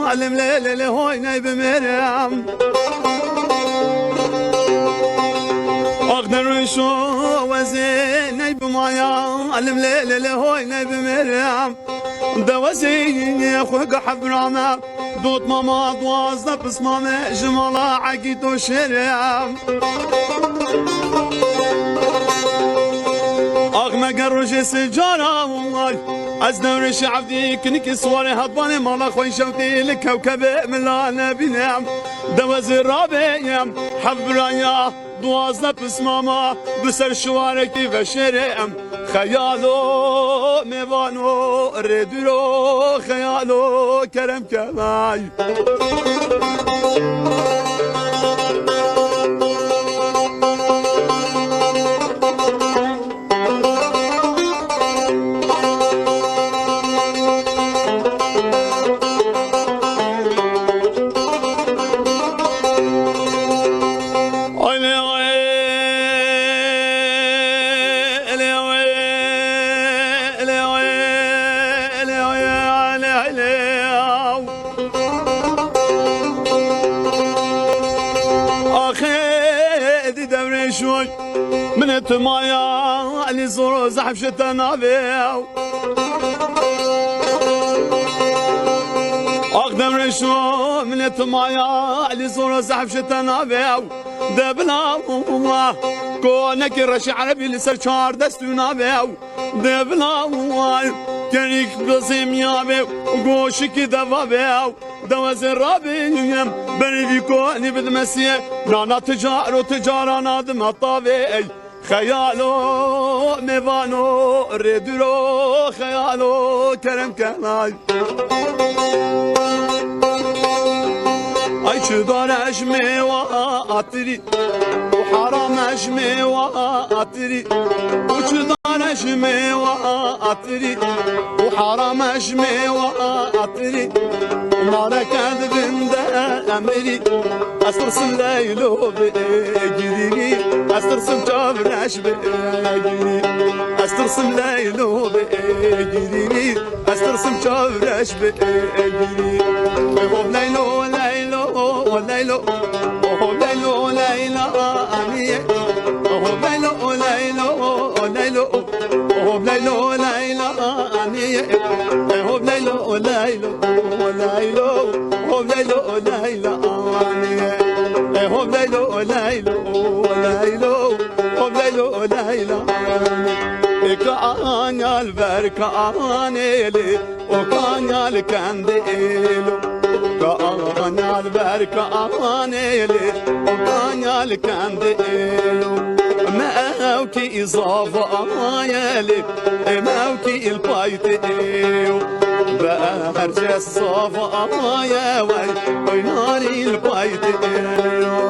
علم ليلي هويني بمريم أقدر شو وزيني بمايا علم ليلي هويني بمريم دوزيني أخوك حبرانا دوت ماما دوازنا بس ماما جمالا عقيتو شريم أغمى قرج سجارة از دور شعبدي كنك صوري هضباني مالا خوين شوتي لكوكب ملانا بنام دوز الرابع حبرايا دوازنا بس ماما بسر شواركي وشريم خيالو ميوانو ردرو خيالو كرم كماي شوي من التمايا اللي زورو زحف شتنابيو أقدم رشو من التمايا اللي زورو زحف شتنابيو دبنا الله كونك رشي عربي اللي سر شار دستونا بيو دبنا الله كريك بزيم يابيو وقوشك دوا بيو دوز الرابي بني كوني بالمسيح نانا تجارة نادم الطبيعي خيالو ميوانو ردرو خيالو كرم كناي اي شدار اشمي واتري وحرام اشمي واتري وشدار اشمي واتري وحرام اشمي واتري مارا كذبن ده أمري أسترسم ليلو بأجري أسترسم جابرش بأجري أسترسم ليلو بأجري أسترسم جابرش بأجري هو ليلو ليلو ليلو هو ليلو ليلو أمي هو ليلو ليلو ليلو هو ليلو ليلو أمي هو ليلو ليلو ليلو هو ليلو ليلو هو ليلو ليلو ليلو هو ليلو ليلو كان البركان لي وكان الكنديلو كان البركان لي وكان الكنديلو موكي إضافة يالي موكي البايتيو بأرجى الصفا يا وي ناري البايتيو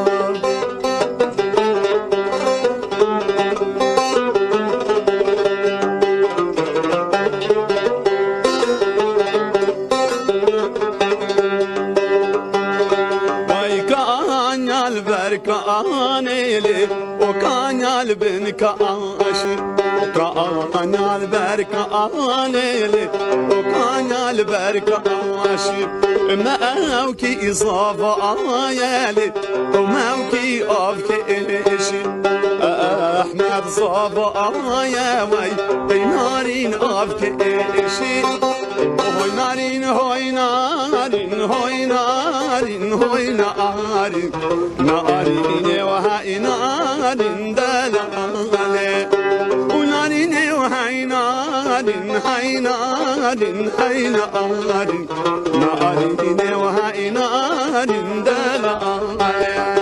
كان لي وكان البن كاشي كان البركة لي وكان البركة عاشي موكي إصافة يالي وموكي أفكيشي أحمد صافة يا وي نارين أفكيشي هوي نارين هوي نارين هوي نارين هوي نارين نارين وهاي نارين دلالي ونارين وهاي نارين هاي نارين هاي نارين نارين وهاي نارين دلالي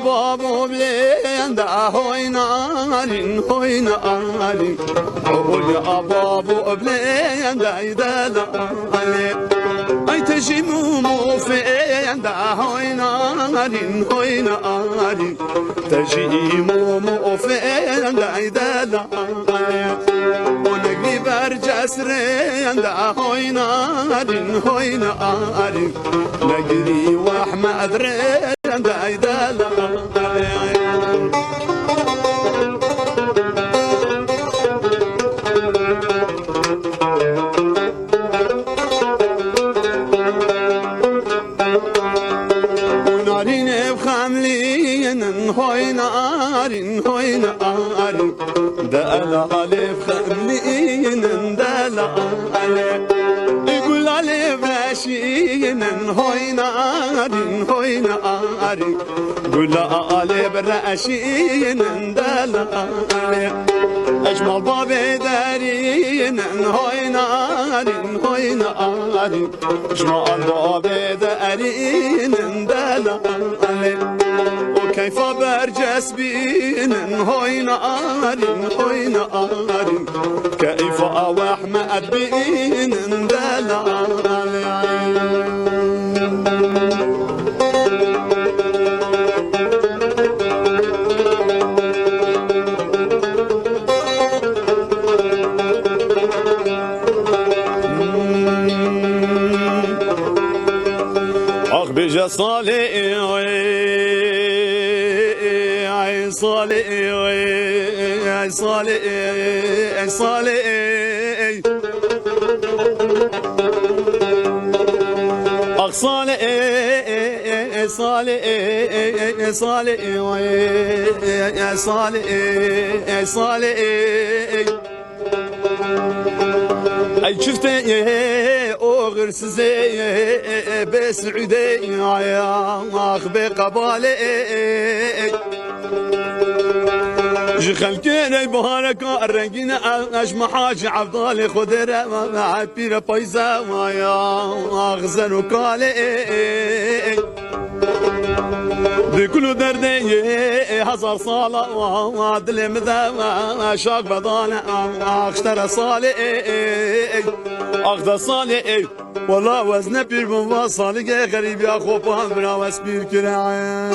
بابو بلين دا هوي نارين هوي نارين قول يا بابو بلين دا يدلالي اي تجي مومو فين دا هوي نارين هوي نارين تجي مومو فين دا يدلالي ونقلي برجسرين دا هوي نارين هوي نارين نقلي واحمد رين دايدلا هوي نارين هوي نارين دالا عليف خملين دالا عليف يقول عليف راشين هوي نارين هوي نارين قول عليف راشين دالا عليف أجمل بابي دارين هوي نارين هوي نارين أجمل بابي دارين دالا عليف كيف برجس بين هوي نارين هوي نارين كيف أحمد بين أخ بجا صالح صالح صالح صالح أخ صالح صالح صالح صالح صالح أي شفتي أغر سزي بسعودي يا أخ بقبالي خلكيني بهارك الرنجين أجمع حاج عبدالي خدرة مع بيرا بايزا ويا أغزن وكالي بكل دردي هزار صالة وعدل مذا شاق بدانا أخشتر صالي أخذ صالي والله وزن بير بموا صالي غريب يا خوبان بنا واسبير كراعي